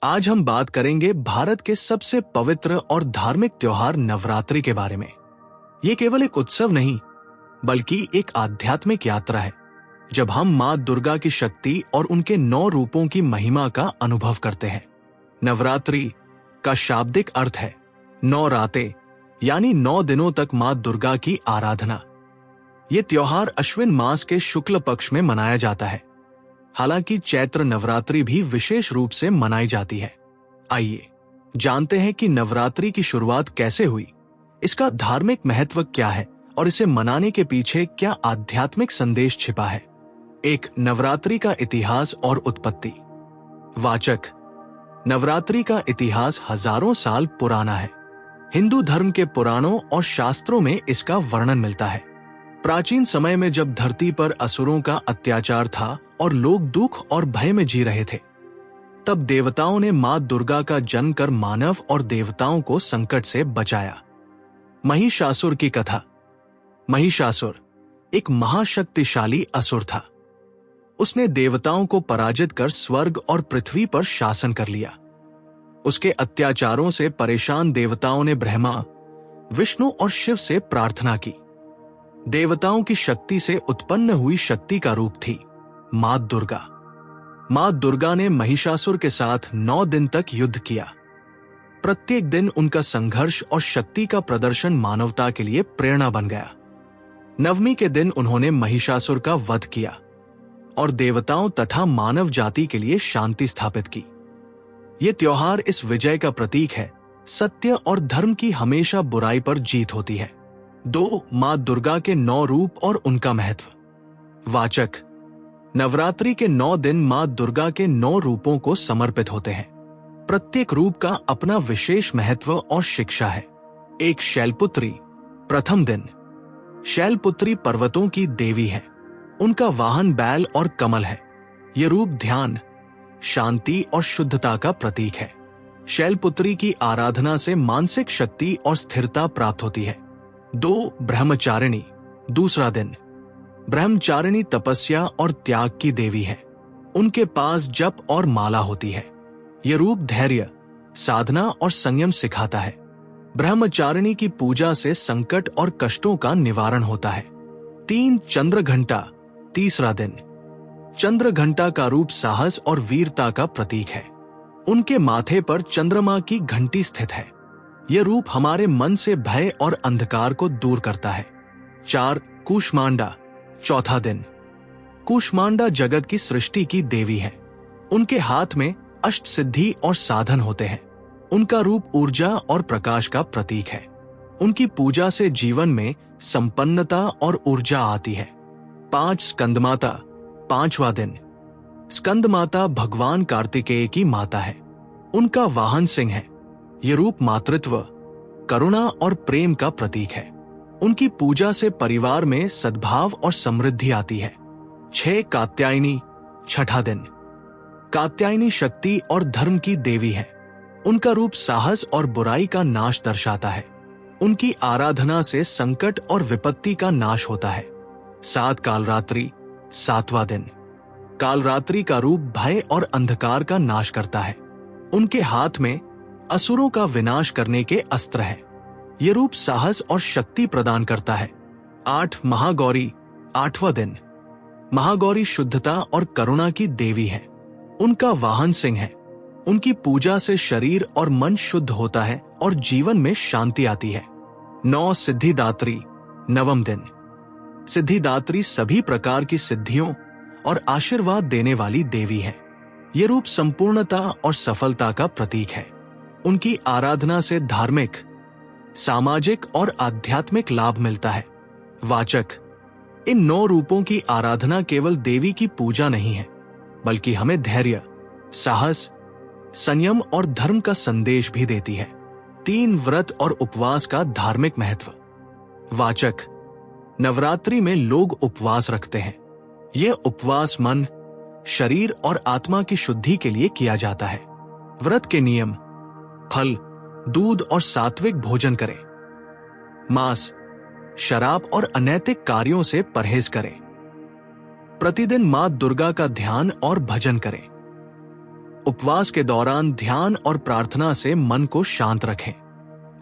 आज हम बात करेंगे भारत के सबसे पवित्र और धार्मिक त्योहार नवरात्रि के बारे में। ये केवल एक उत्सव नहीं, बल्कि एक आध्यात्मिक यात्रा है, जब हम माँ दुर्गा की शक्ति और उनके 9 रूपों की महिमा का अनुभव करते हैं। नवरात्रि का शाब्दिक अर्थ है 9 रातें, यानी 9 दिनों तक माँ दुर्गा की आराधना। ये त्योहार अश्विन मास के शुक्ल पक्ष में मनाया जाता है। हालांकि चैत्र नवरात्रि भी विशेष रूप से मनाई जाती है। आइए जानते हैं कि नवरात्रि की शुरुआत कैसे हुई, इसका धार्मिक महत्व क्या है और इसे मनाने के पीछे क्या आध्यात्मिक संदेश छिपा है। एक नवरात्रि का इतिहास और उत्पत्ति। वाचक, नवरात्रि का इतिहास हजारों साल पुराना है। हिंदू धर्म के पुराणों और शास्त्रों में इसका वर्णन मिलता है। प्राचीन समय में जब धरती पर असुरों का अत्याचार था और लोग दुख और भय में जी रहे थे, तब देवताओं ने मां दुर्गा का जन्म कर मानव और देवताओं को संकट से बचाया। महिषासुर की कथा। महिषासुर एक महाशक्तिशाली असुर था। उसने देवताओं को पराजित कर स्वर्ग और पृथ्वी पर शासन कर लिया। उसके अत्याचारों से परेशान देवताओं ने ब्रह्मा, विष्णु और शिव से प्रार्थना की। देवताओं की शक्ति से उत्पन्न हुई शक्ति का रूप थी मां दुर्गा। मां दुर्गा ने महिषासुर के साथ 9 दिन तक युद्ध किया। प्रत्येक दिन उनका संघर्ष और शक्ति का प्रदर्शन मानवता के लिए प्रेरणा बन गया। नवमी के दिन उन्होंने महिषासुर का वध किया और देवताओं तथा मानव जाति के लिए शांति स्थापित की। ये त्योहार इस विजय का प्रतीक है, सत्य और धर्म की हमेशा बुराई पर जीत होती है। 2. मां दुर्गा के 9 रूप और उनका महत्व। वाचक, नवरात्रि के 9 दिन मां दुर्गा के 9 रूपों को समर्पित होते हैं। प्रत्येक रूप का अपना विशेष महत्व और शिक्षा है। एक शैलपुत्री। प्रथम दिन। शैलपुत्री पर्वतों की देवी है। उनका वाहन बैल और कमल है। ये रूप ध्यान, शांति और शुद्धता का प्रतीक है। शैलपुत्री की आराधना से मानसिक शक्ति और स्थिरता प्राप्त होती है। 2. ब्रह्मचारिणी। दूसरा दिन। ब्रह्मचारिणी तपस्या और त्याग की देवी है। उनके पास जप और माला होती है। यह रूप धैर्य, साधना और संयम सिखाता है। ब्रह्मचारिणी की पूजा से संकट और कष्टों का निवारण होता है। 3. चंद्र घंटा। तीसरा दिन। चंद्र घंटा का रूप साहस और वीरता का प्रतीक है। उनके माथे पर चंद्रमा की घंटी स्थित है। यह रूप हमारे मन से भय और अंधकार को दूर करता है। 4. कूष्मांडा। चौथा दिन। कूष्मांडा जगत की सृष्टि की देवी है। उनके हाथ में अष्ट सिद्धि और साधन होते हैं। उनका रूप ऊर्जा और प्रकाश का प्रतीक है। उनकी पूजा से जीवन में संपन्नता और ऊर्जा आती है। 5. स्कंदमाता। पांचवा दिन। स्कंदमाता भगवान कार्तिकेय की माता है। उनका वाहन सिंह है। ये रूप मातृत्व, करुणा और प्रेम का प्रतीक है। उनकी पूजा से परिवार में सद्भाव और समृद्धि आती है। 6. कात्यायनी। छठा दिन। कात्यायनी शक्ति और धर्म की देवी है। उनका रूप साहस और बुराई का नाश दर्शाता है। उनकी आराधना से संकट और विपत्ति का नाश होता है। 7. कालरात्रि। सातवां दिन। कालरात्रि का रूप भय और अंधकार का नाश करता है। उनके हाथ में असुरों का विनाश करने के अस्त्र है। यह रूप साहस और शक्ति प्रदान करता है। 8. महागौरी। आठवां दिन। महागौरी शुद्धता और करुणा की देवी है। उनका वाहन सिंह है। उनकी पूजा से शरीर और मन शुद्ध होता है और जीवन में शांति आती है। 9. सिद्धिदात्री। नवम दिन। सिद्धिदात्री सभी प्रकार की सिद्धियों और आशीर्वाद देने वाली देवी है। यह रूप संपूर्णता और सफलता का प्रतीक है। उनकी आराधना से धार्मिक, सामाजिक और आध्यात्मिक लाभ मिलता है। वाचक, इन 9 रूपों की आराधना केवल देवी की पूजा नहीं है, बल्कि हमें धैर्य, साहस, संयम और धर्म का संदेश भी देती है। 3. व्रत और उपवास का धार्मिक महत्व। वाचक, नवरात्रि में लोग उपवास रखते हैं। यह उपवास मन, शरीर और आत्मा की शुद्धि के लिए किया जाता है। व्रत के नियम: फल, दूध और सात्विक भोजन करें। मांस, शराब और अनैतिक कार्यों से परहेज करें। प्रतिदिन मां दुर्गा का ध्यान और भजन करें। उपवास के दौरान ध्यान और प्रार्थना से मन को शांत रखें।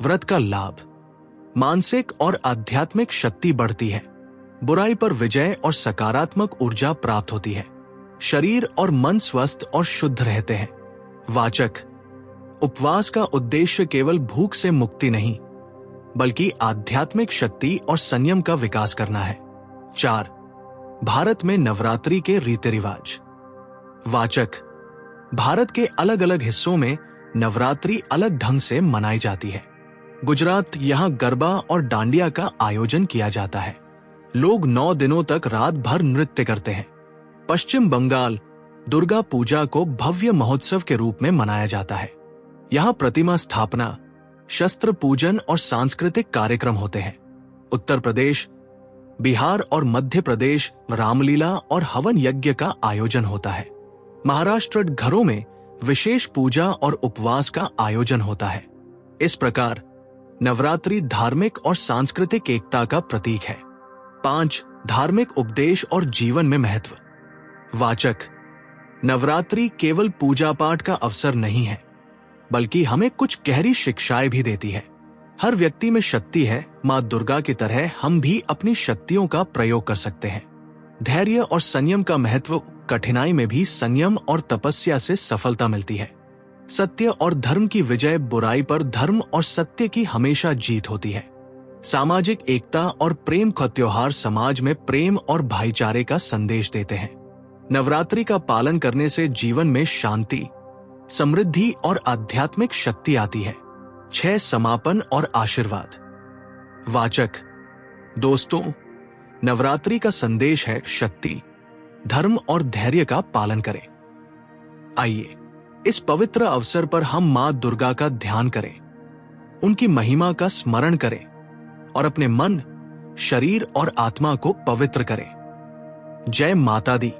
व्रत का लाभ, मानसिक और आध्यात्मिक शक्ति बढ़ती है, बुराई पर विजय और सकारात्मक ऊर्जा प्राप्त होती है, शरीर और मन स्वस्थ और शुद्ध रहते हैं। वाचक, उपवास का उद्देश्य केवल भूख से मुक्ति नहीं बल्कि आध्यात्मिक शक्ति और संयम का विकास करना है। 4. भारत में नवरात्रि के रीति रिवाज। वाचक, भारत के अलग अलग हिस्सों में नवरात्रि अलग ढंग से मनाई जाती है। गुजरात, यहां गरबा और डांडिया का आयोजन किया जाता है। लोग 9 दिनों तक रात भर नृत्य करते हैं। पश्चिम बंगाल, दुर्गा पूजा को भव्य महोत्सव के रूप में मनाया जाता है। यहां प्रतिमा स्थापना, शस्त्र पूजन और सांस्कृतिक कार्यक्रम होते हैं। उत्तर प्रदेश, बिहार और मध्य प्रदेश रामलीला और हवन यज्ञ का आयोजन होता है। महाराष्ट्र, घरों में विशेष पूजा और उपवास का आयोजन होता है। इस प्रकार नवरात्रि धार्मिक और सांस्कृतिक एकता का प्रतीक है। 5. धार्मिक उपदेश और जीवन में महत्व। वाचक, नवरात्रि केवल पूजा पाठ का अवसर नहीं है बल्कि हमें कुछ गहरी शिक्षाएं भी देती है। हर व्यक्ति में शक्ति है। मां दुर्गा की तरह हम भी अपनी शक्तियों का प्रयोग कर सकते हैं। धैर्य और संयम का महत्व, कठिनाई में भी संयम और तपस्या से सफलता मिलती है। सत्य और धर्म की विजय, बुराई पर धर्म और सत्य की हमेशा जीत होती है। सामाजिक एकता और प्रेम का त्योहार समाज में प्रेम और भाईचारे का संदेश देते हैं। नवरात्रि का पालन करने से जीवन में शांति, समृद्धि और आध्यात्मिक शक्ति आती है। 6. समापन और आशीर्वाद। वाचक, दोस्तों, नवरात्रि का संदेश है शक्ति, धर्म और धैर्य का पालन करें। आइए इस पवित्र अवसर पर हम मां दुर्गा का ध्यान करें, उनकी महिमा का स्मरण करें और अपने मन, शरीर और आत्मा को पवित्र करें। जय माता दी।